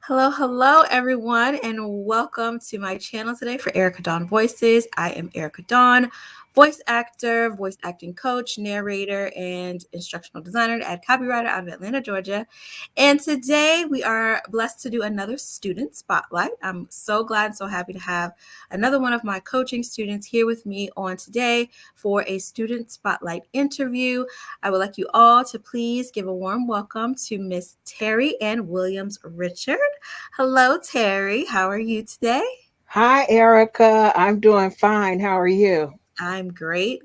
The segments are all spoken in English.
Hello, everyone, and welcome to my channel today for Erica Dawn Voices. I am Erica Dawn, voice actor, voice acting coach, narrator, and instructional designer and copywriter out of Atlanta, Georgia. And today we are blessed to do another student spotlight. I'm so glad and so happy to have another one of my coaching students here with me on today for a student spotlight interview. I would like you all to please give a warm welcome to Miss Terry Ann Williams Richard. Hello, Terry. How are you today? Hi, Erica. I'm doing fine. How are you? I'm great.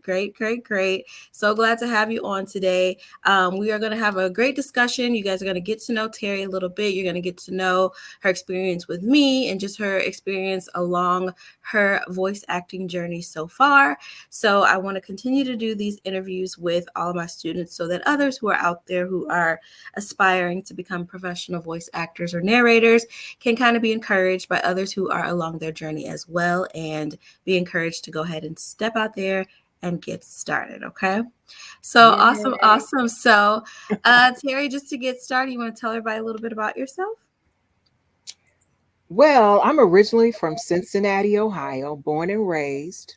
So glad to have you on today. We are going to have a great discussion. You guys are going to get to know Terry a little bit. You're going to get to know her experience with me and just her experience along her voice acting journey so far. So I want to continue to do these interviews with all of my students so that others who are out there who are aspiring to become professional voice actors or narrators can kind of be encouraged by others who are along their journey as well, and be encouraged to go ahead and step out there and get started. Okay. So Yay. awesome. So Terry, just to get started, you want to tell everybody a little bit about yourself? Well, I'm originally from Cincinnati, Ohio, born and raised.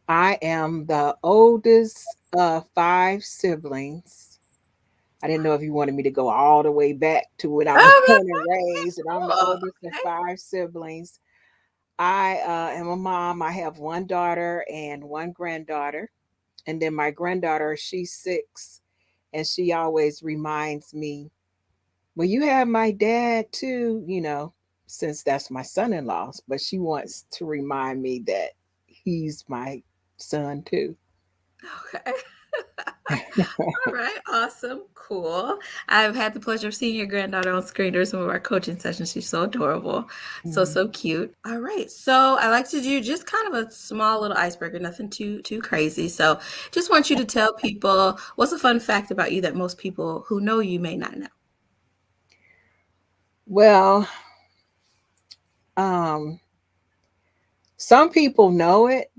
I am the oldest of five siblings. I didn't know if you wanted me to go all the way back to when I was Oh, born that's and raised, and I'm the cool. oldest of five siblings. I am a mom. I have one daughter and one granddaughter. And then my granddaughter, she's 6, and she always reminds me, well, you have my dad too, since that's my son-in-law, but she wants to remind me that he's my son too. Okay. All right, awesome, cool. I've had the pleasure of seeing your granddaughter on screen during some of our coaching sessions. She's so adorable, Mhm. so cute. All right, so I like to do just kind of a small little icebreaker, nothing too crazy. So, just want you to tell people what's a fun fact about you that most people who know you may not know. Well, um, some people know it,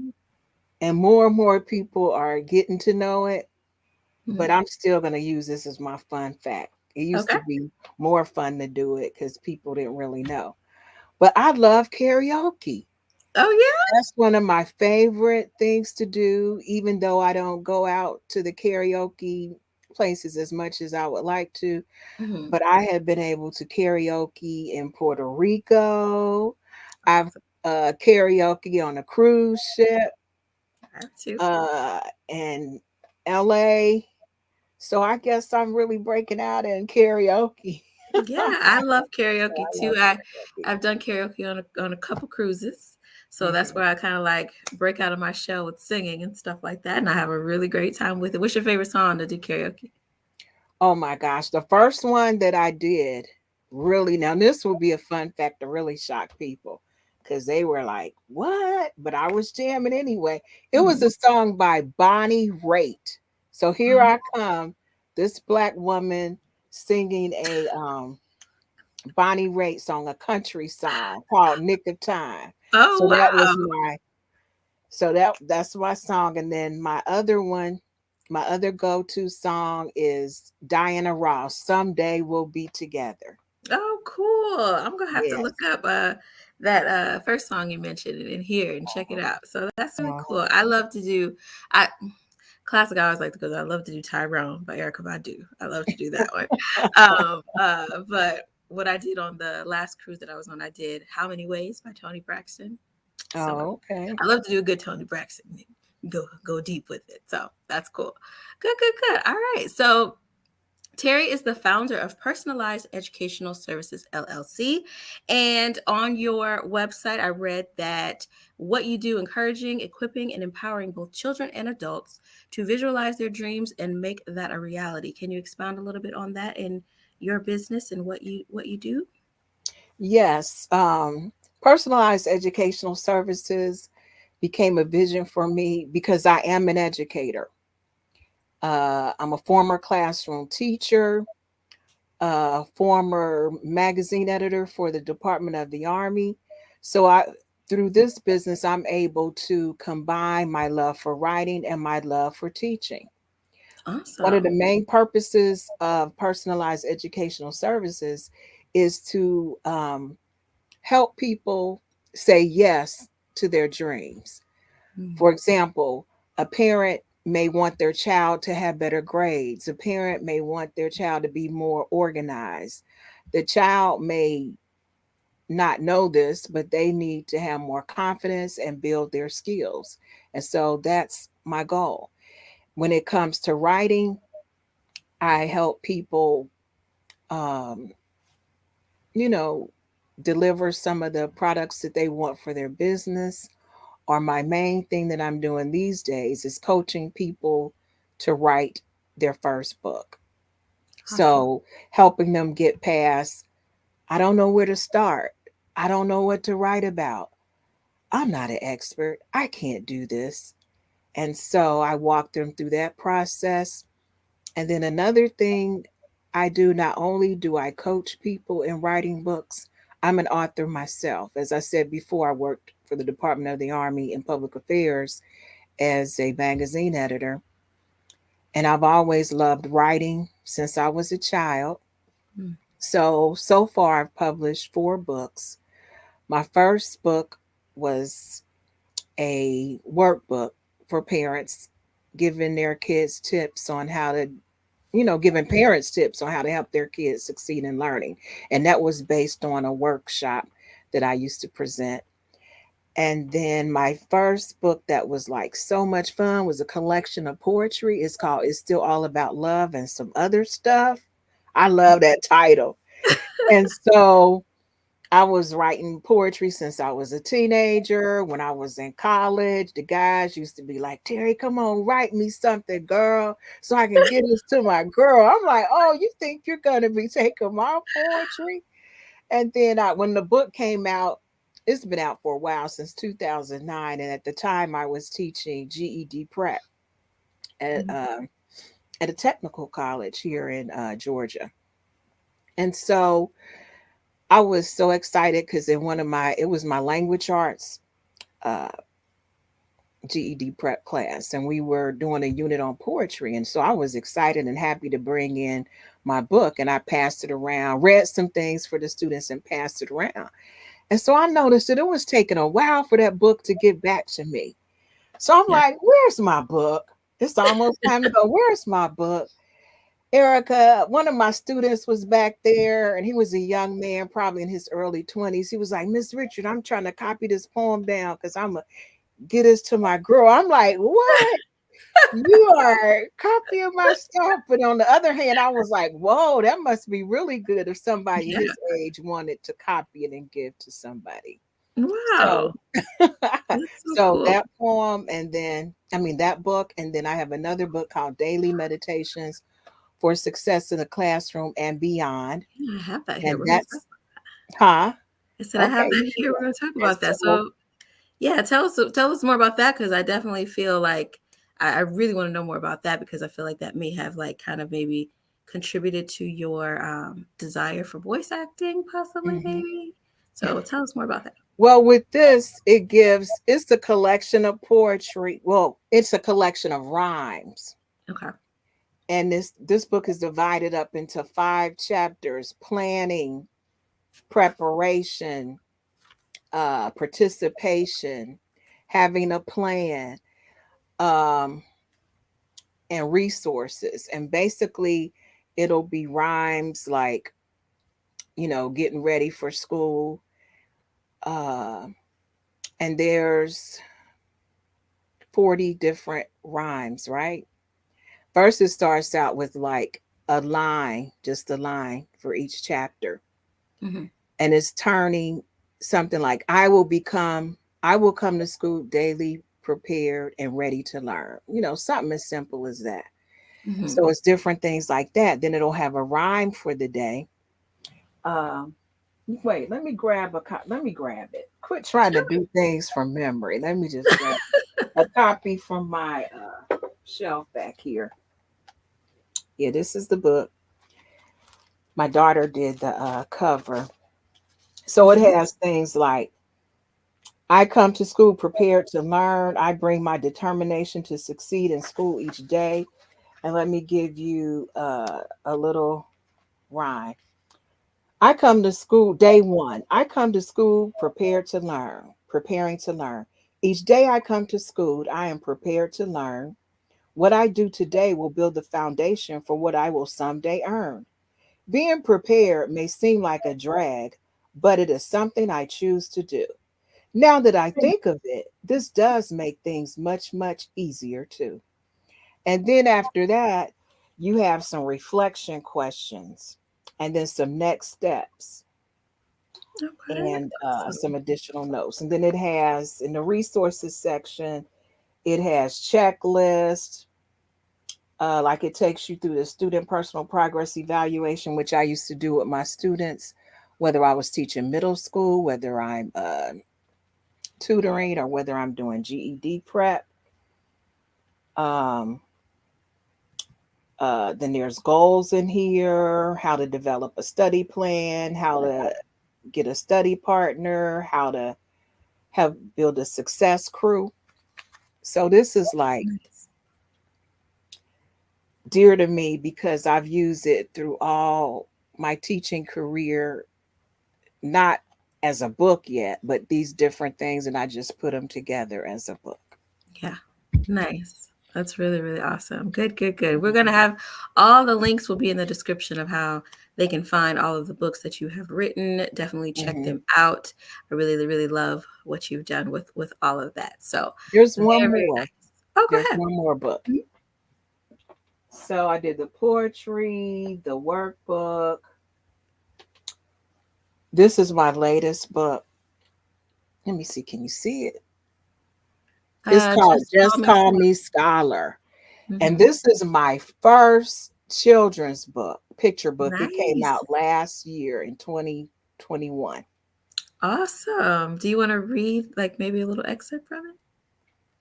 and more people are getting to know it, but Mhm. I'm still going to use this as my fun fact. It used Okay. to be more fun to do it because people didn't really know. But I love karaoke. Oh yeah. That's one of my favorite things to do, even though I don't go out to the karaoke places as much as I would like to. Mhm. But I have been able to karaoke in Puerto Rico. I've Awesome. karaoke on a cruise ship I have two. uh, in LA. So I guess I'm really breaking out in karaoke. Yeah, I love So karaoke I too. love karaoke. I've done karaoke on a couple cruises. So that's Mhm. where I kind of like break out of my shell with singing and stuff like that. And I have a really great time with it. What's your favorite song to do karaoke? Oh my gosh. The first one that I did, really, now this will be a fun fact to really shock people because they were like, what? But I was jamming anyway. It was Mhm. a song by Bonnie Raitt. So here Mhm. I come, this black woman singing a Bonnie Raitt song, a country song called Nick of Time. Oh So that was wow. that's my song. And then my other go-to song is Diana Ross, Someday We'll Be Together. Oh cool. I'm gonna have to look Yes. up that first song you mentioned and hear and check it out. So that's really Uh-huh. cool. I love to do I classic I always like to go. I love to do Tyrone by Erica Badu. I love to do that one. But what I did on the last cruise that I was on, I did How Many Ways by Tony Braxton. So Oh, okay. I love to do a good Tony Braxton. Go deep with it. So that's cool. Good. All right. So Terry is the founder of Personalized Educational Services LLC. And on your website, I read that what you do encouraging, equipping, and empowering both children and adults to visualize their dreams and make that a reality. Can you expound a little bit on that in your business and what you do? Yes. Personalized educational services became a vision for me because I am an educator. I'm a former classroom teacher, former magazine editor for the Department of the Army. So through this business, I'm able to combine my love for writing and my love for teaching. One of the Awesome. main purposes of personalized educational services is to help people say yes to their dreams. Mm. For example, a parent may want their child to have better grades. A parent may want their child to be more organized. The child may not know this, but they need to have more confidence and build their skills. And so that's my goal. When it comes to writing, I help people, um, you know, deliver some of the products that they want for their business. Or my main thing that I'm doing these days is coaching people to write their first book. Awesome. So helping them get past, I don't know where to start. I don't know what to write about. I'm not an expert. I can't do this. And so I walk them through that process. And then another thing I do, not only do I coach people in writing books, I'm an author myself. As I said before, I worked for the Department of the Army in Public Affairs as a magazine editor. And I've always loved writing since I was a child. Mm. So far, I've published 4 books. My first book was a workbook for parents, giving their kids tips on how to, giving parents tips on how to help their kids succeed in learning. And that was based on a workshop that I used to present. And then my first book that was like so much fun was a collection of poetry. It's called It's Still All About Love and Some Other Stuff. I love that title. And so I was writing poetry since I was a teenager. When I was in college, the guys used to be like, Terry, come on, write me something, girl, so I can get this to my girl. I'm like, oh, you think you're going to be taking my poetry? And then when the book came out, it's been out for a while, since 2009. And at the time, I was teaching GED prep at, Mm. at a technical college here in Georgia. And so I was so excited because it was my language arts uh, GED prep class, and we were doing a unit on poetry. And so I was excited and happy to bring in my book, and I passed it around, read some things for the students, and passed it around. And so I noticed that it was taking a while for that book to get back to me. So I'm Yeah. like, where's my book? It's almost time to go. Where's my book? Erica, one of my students, was back there, and he was a young man, probably in his early 20s. He was like, Miss Richard, I'm trying to copy this poem down because I'm going to get this to my girl. I'm like, what? You are copying my stuff. But on the other hand, I was like, whoa, that must be really good if somebody Yeah. his age wanted to copy it and give to somebody. So, Wow. That's so so cool. that poem, and then, I mean, that book, and then I have another book called Daily Meditations for Success in the Classroom and Beyond. Yeah, I have that here. And We're gonna talk. that's, huh? I said I have Okay. that here. We're gonna talk And about that. so, So yeah, tell us more about that because I definitely feel like I really want to know more about that because I feel like that may have like kind of maybe contributed to your desire for voice acting, possibly mhm. maybe. So tell us more about that. Well, with this, it's a collection of poetry. Well, it's a collection of rhymes. Okay. And this book is divided up into 5 chapters: planning, preparation, participation, having a plan, um, and resources. And basically, it'll be rhymes like, getting ready for school. Uh, and there's 40 different rhymes, right? First, it starts out with like a line, just a line for each chapter. Hmm. And it's turning something like, I will come to school daily prepared and ready to learn. Something as simple as that. Hmm. So it's different things like that. Then it'll have a rhyme for the day. Um, Wait, let me grab it. Quit trying to do things from memory. Let me just grab a copy from my shelf back here. Yeah, this is the book. My daughter did the cover. So it Mhm. has things like, I come to school prepared to learn. I bring my determination to succeed in school each day. And let me give you a little rhyme. I come to school day one. I come to school prepared to learn, preparing to learn. Each day I come to school, I am prepared to learn. What I do today will build the foundation for what I will someday earn. Being prepared may seem like a drag, but it is something I choose to do. Now that I think of it, this does make things much, much easier too. And then after that, you have some reflection questions and then some next steps Okay. and some Awesome. additional notes. And then it has in the resources section, it has checklists, like it takes you through the student personal progress evaluation, which I used to do with my students, whether I was teaching middle school, whether I'm tutoring, or whether I'm doing GED prep. Um, then there's goals in here, how to develop a study plan, how to get a study partner, how to have build a success crew. So this is like Nice. dear to me because I've used it through all my teaching career, not as a book yet, but these different things, and I just put them together as a book. Yeah. Nice. That's really, really awesome. Good, good, good. We're going to have all the links will be in the description of how they can find all of the books that you have written. Definitely check Hmm. them out. I really, really love what you've done with all of that. So There's very, one very more. nice. Oh, go There's ahead. one more book. Mhm. So I did the poetry, the workbook. This is my latest book. Let me see. Can you see it? It's called Just call Just me. Call Me Scholar. And Mhm. this is my first children's book, picture book. It came Nice. out last year in 2021. Awesome. Do you want to read like maybe a little excerpt from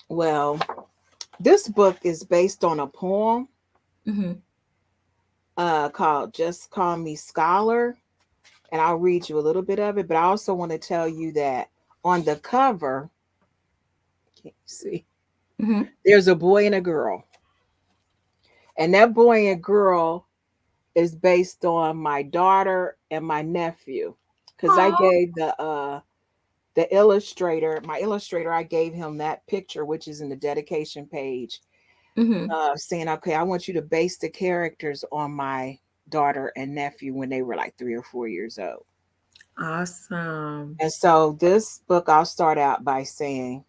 Well, this book is based on a poem it? Hmm. called Just Call Me Scholar. And I'll read you a little bit of it. But I also want to tell you that on the cover, can you see? Hmm. There's a boy and a girl. And that boy and girl is based on my daughter and my nephew. Because I Oh. gave the illustrator, my illustrator, I gave him that picture, which is in the dedication page, Hmm. saying, okay, I want you to base the characters on my daughter and nephew when they were like 3 or 4 years old. Awesome. And so this book, I'll start out by saying,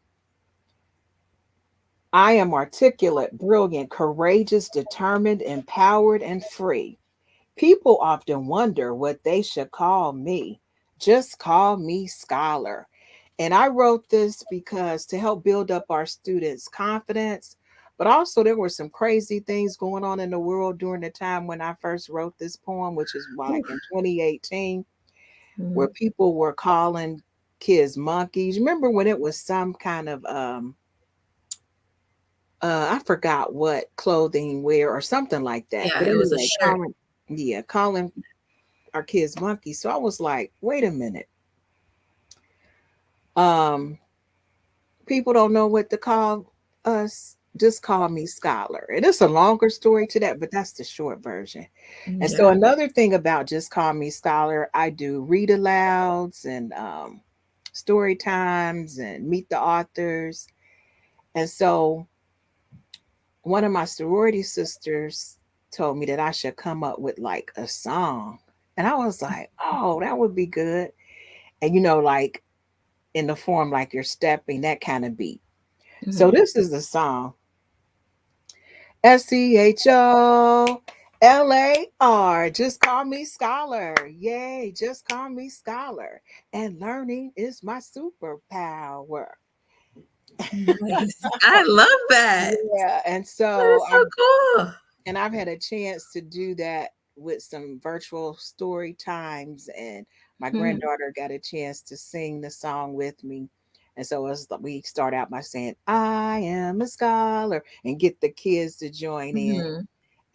I am articulate, brilliant, courageous, determined, empowered, and free. People often wonder what they should call me. Just call me scholar. And I wrote this because to help build up our students' confidence, but also there were some crazy things going on in the world during the time when I first wrote this poem, which is like in 2018, where Mhm. people were calling kids monkeys. Remember when it was some kind of I forgot what clothing wear or something like that. Yeah, But it was a anyway, shirt. calling our kids monkeys. So I was like, wait a minute. Um, People don't know what to call us. Just call me scholar. And it's a longer story to that, but that's the short version. And so Yeah. another thing about just call me scholar, I do read alouds and story times and meet the authors. And so one of my sorority sisters told me that I should come up with like a song. And I was like, oh, that would be good. And like in the form like you're stepping, that kind of beat. So Mhm. this is the song. SCHOLAR. Just call me scholar. Yay, just call me scholar. And learning is my superpower. Nice. I love that. Yeah, and That so is so cool. I've had a chance to do that with some virtual story times, and my Mhm. granddaughter got a chance to sing the song with me. And so we start out by saying, I am a scholar, and get the kids to join in. Mhm.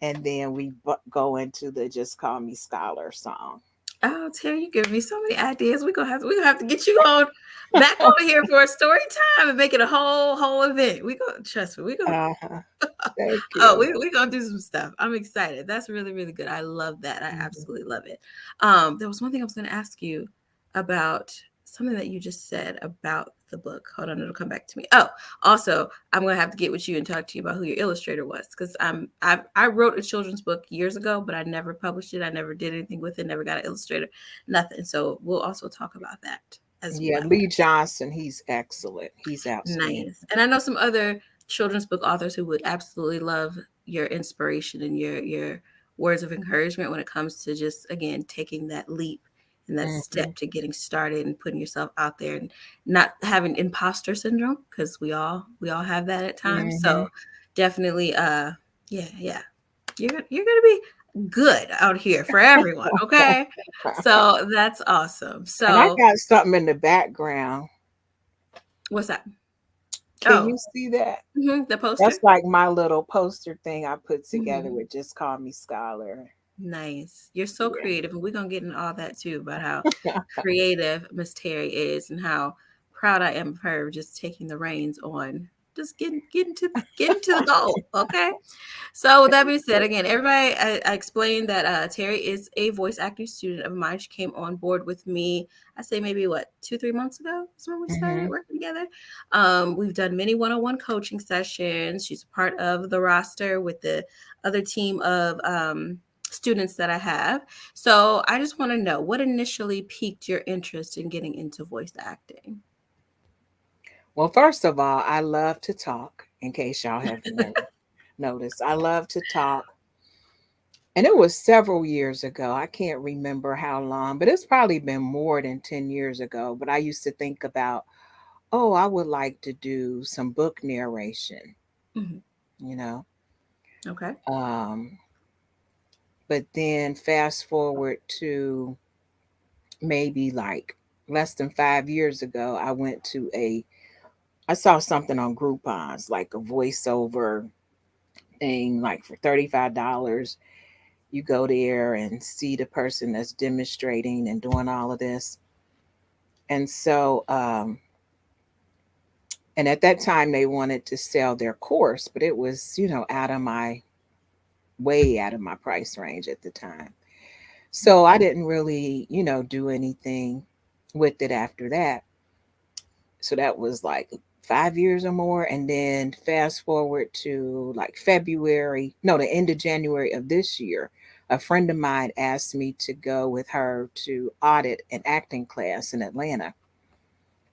and then we go into the "Just Call Me Scholar" song. Oh, Terry, you give me so many ideas. We gonna have to get you on back over here for a story time and make it a whole event. We gonna trust me. We gonna Uh-huh. Thank Oh, you. we gonna do some stuff. I'm excited. That's really, really good. I love that. I Mhm. absolutely love it. There was one thing I was gonna ask you about something that you just said about the book. Hold on, it'll come back to me. Oh, also, I'm gonna have to get with you and talk to you about who your illustrator was because I wrote a children's book years ago, but I never published it. I never did anything with it. Never got an illustrator. Nothing. So we'll also talk about that as Yeah, well. Lee Johnson, he's excellent. He's outstanding. Nice. And I know some other children's book authors who would absolutely love your inspiration and your words of encouragement when it comes to just again taking that leap and that step Hmm. to getting started and putting yourself out there and not having imposter syndrome because we all have that at times. So Hmm. definitely yeah. You're gonna be good out here for everyone, okay? So that's awesome. And I So got something in the background. what's that? Can Oh, you see that? the poster. That's like my little poster thing I put together Mhm. with "Just Call Me Scholar." Nice. You're so Yeah. creative, and we're gonna get into all that too about how creative Miss Terry is and how proud I am of her just taking the reins on just getting to the goal. Okay. So with that being said, again, everybody, I explained that Terry is a voice acting student of mine. She came on board with me. I say maybe what 2-3 months ago is when we started Hmm. working together. We've done many one-on-one coaching sessions. She's a part of the roster with the other team of students that I have. So I just want to know what initially piqued your interest in getting into voice acting. Well, first of all, I love to talk, in case y'all haven't noticed. I love to talk. And it was several years ago. I can't remember how long, but it's probably been more than 10 years ago. But I used to think about, oh, I would like to do some book narration, Mhm. you know. Okay. Um, but then fast forward to maybe like less than 5 years ago, I saw something on Groupon's, like a voiceover thing, like for $35. You go there and see the person that's demonstrating and doing all of this. And so, and at that time, they wanted to sell their course, but it was, way out of my price range at the time. So I didn't really, do anything with it after that. So that was like 5 years or more. And then fast forward to like February, no, the end of January of this year, a friend of mine asked me to go with her to audit an acting class in Atlanta.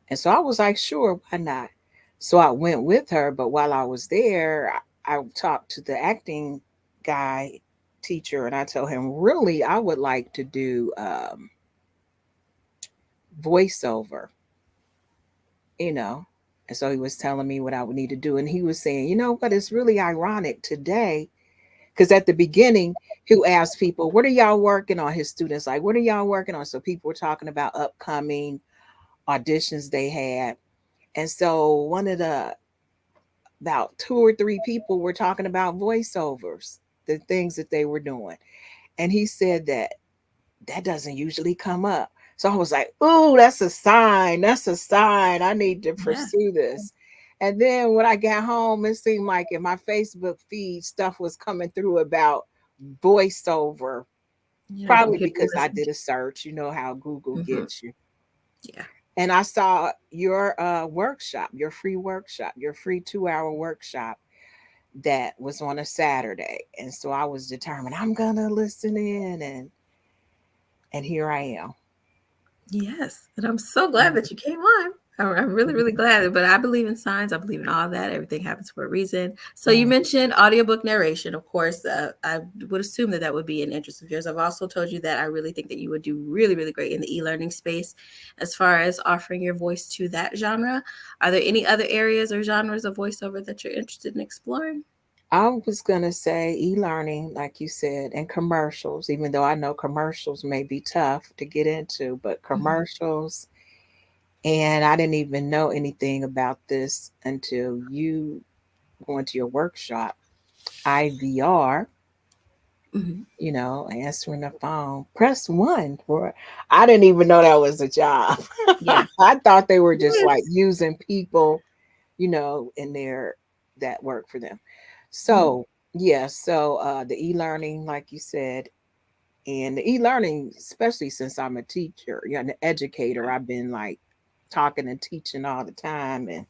And so I was like, sure, why not? So I went with her. But while I was there, I talked to the acting guy, teacher, and I told him, really, I would like to do voiceover, you know. And so he was telling me what I would need to do. And he was saying, you know what, it's really ironic today. Because at the beginning, he'll ask people, what are y'all working on? His students, like, what are y'all working on? So people were talking about upcoming auditions they had. And so about two or three people were talking about voiceovers, the things that they were doing. And he said that doesn't usually come up. So I was like, "Ooh, that's a sign. That's a sign. I need to Yeah. pursue this." And then when I got home, it seemed like in my Facebook feed, stuff was coming through about voiceover, probably People because I listen did to. a search. You know how Google Mhm. gets you. Yeah. And I saw your workshop, your free workshop, your free 2 hour workshop that was on a Saturday. And so I was determined I'm gonna listen in, and here I am. Yes, and I'm so glad Mhm. that you came on. I'm really, really glad. But I believe in signs. I believe in all that. Everything happens for a reason. So you Mhm. mentioned audiobook narration. Of course, I would assume that that would be an interest of yours. I've also told you that I really think that you would do really, really great in the e-learning space, as far as offering your voice to that genre. Are there any other areas or genres of voiceover that you're interested in exploring? I was gonna say e-learning, like you said, and commercials, even though I know commercials may be tough to get into, but Mhm. commercials. And I didn't even know anything about this until you going to your workshop, IVR. Mhm. Answering the phone. Press one for. I didn't even know that was a job. Yeah. I thought they were just like Yes. using people, in there that work for them. Mhm. So yeah, so the e-learning, like you said, and the e-learning, especially since I'm a teacher, an educator, I've been like talking and teaching all the time, and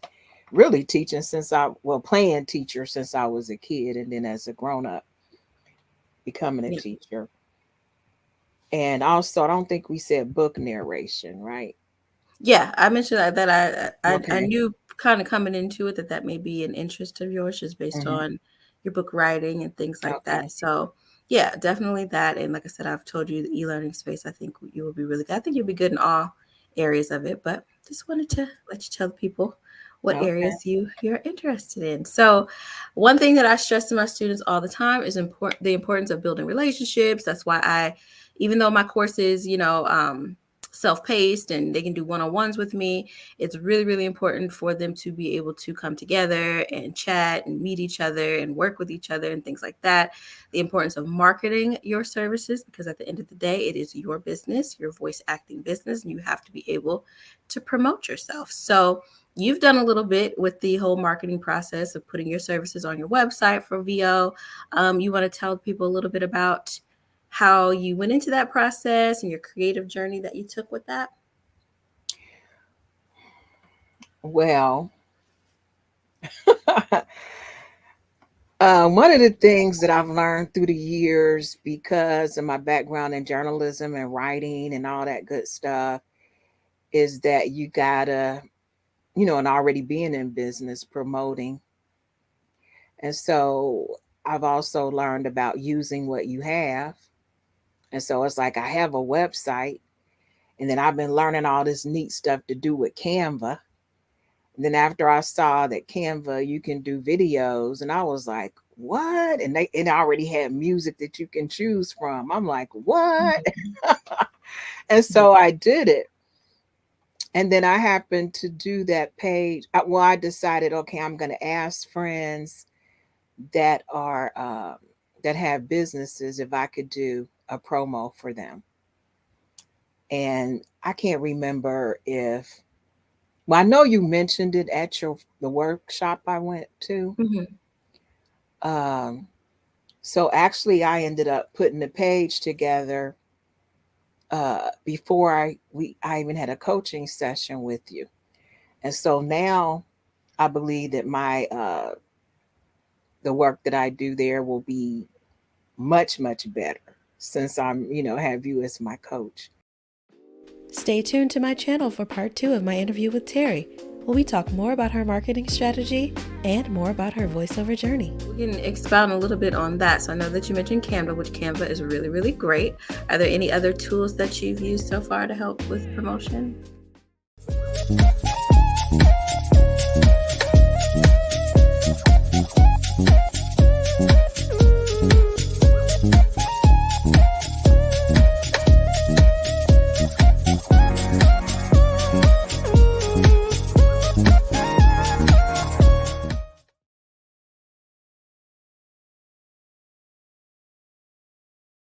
really teaching since playing teacher since I was a kid, and then as a grown up, becoming a Yeah. teacher. And also, I don't think we said book narration, right? Yeah, I mentioned that I Okay. knew kind of coming into it that that may be an interest of yours just based Hmm. on your book writing and things like Okay. that. So, yeah, definitely that. And like I said, I've told you the e-learning space, I think you will be really good. I think you'll be good in all areas of it, but just wanted to let you tell the people what Okay. areas you're interested in. So, one thing that I stress to my students all the time is the importance of building relationships. That's why even though my course is, self-paced and they can do one-on-ones with me, it's really really important for them to be able to come together and chat and meet each other and work with each other and things like that. The importance of marketing your services, because at the end of the day it is your business, your voice acting business, and you have to be able to promote yourself. So you've done a little bit with the whole marketing process of putting your services on your website for VO. You want to tell people a little bit about how you went into that process and your creative journey that you took with that? Well, one of the things that I've learned through the years because of my background in journalism and writing and all that good stuff is that you gotta, and already being in business promoting. And so I've also learned about using what you have. And so it's like I have a website, and then I've been learning all this neat stuff to do with Canva. And then after I saw that Canva, you can do videos, and I was like, what? And it already had music that you can choose from. I'm like, what? Mhm. And Yeah. so I did it. And then I happened to do that page. I decided, okay, I'm going to ask friends that are that have businesses if I could do a promo for them. And I can't remember if, well, I know you mentioned it at the workshop I went to. Mhm. Um, so actually, I ended up putting the page together before I even had a coaching session with you. And so now I believe that my the work that I do there will be much better since I'm have you as my coach. Stay tuned to my channel for part 2 of my interview with Terry, where we talk more about her marketing strategy and more about her voiceover journey. We can expound a little bit on that. So I know that you mentioned Canva, which Canva is really, really great. Are there any other tools that you've used so far to help with promotion?